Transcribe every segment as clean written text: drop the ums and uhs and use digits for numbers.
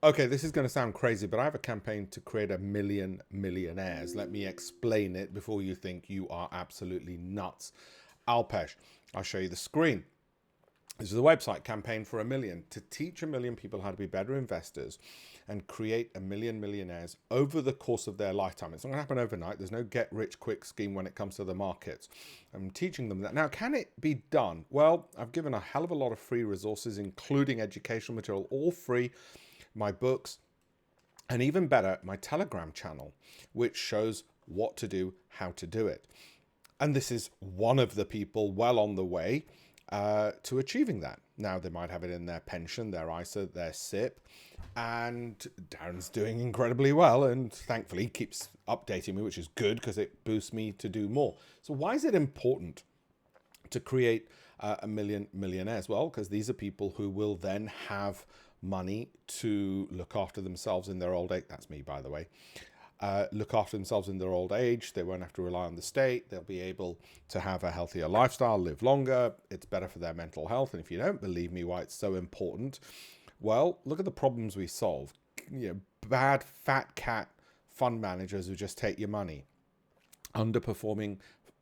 Okay, this is going to sound crazy, but I have a campaign to create 1 million millionaires. Let me explain it before you think you are absolutely nuts. Alpesh, I'll show you the screen. This is the website, Campaign for 1 Million, to teach 1 million people how to be better investors and create 1 million millionaires over the course of their lifetime. It's not going to happen overnight. There's no get-rich-quick scheme when it comes to the markets. I'm teaching them that. Now, can it be done? Well, I've given a hell of a lot of free resources, including educational material, all free, my books, and even better, my Telegram channel, which shows what to do, how to do it. And this is one of the people well on the way to achieving that. Now, they might have it in their pension, their ISA, their SIP, and Darren's doing incredibly well and thankfully keeps updating me, which is good because it boosts me to do more. So why is it important to create 1 million millionaires? Well, because these are people who will then have money to look after themselves in their old age. That's me, by the way. Look after themselves in their old age. They won't have to rely on the state. They'll be able to have a healthier lifestyle, live longer. It's better for their mental health. And if you don't believe me why it's so important, well, look at the problems we solve. Bad fat cat fund managers who just take your money. Underperforming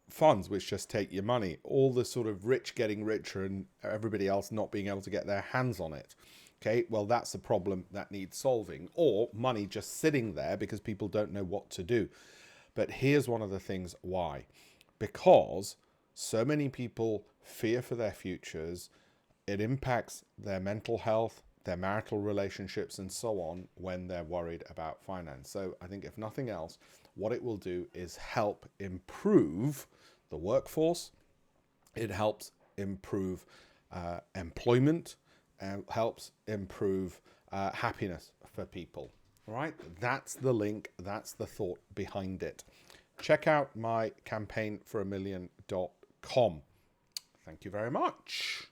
funds which just take your money. All the sort of rich getting richer and everybody else not being able to get their hands on it. Okay, well, that's a problem that needs solving, or money just sitting there because people don't know what to do. But here's one of the things why. Because so many people fear for their futures, it impacts their mental health, their marital relationships, and so on when they're worried about finance. So I think if nothing else, what it will do is help improve the workforce. It helps improve employment, helps improve happiness for people. All right, that's the link. That's the thought behind it. Check out my campaignfor1million.com. Thank you very much.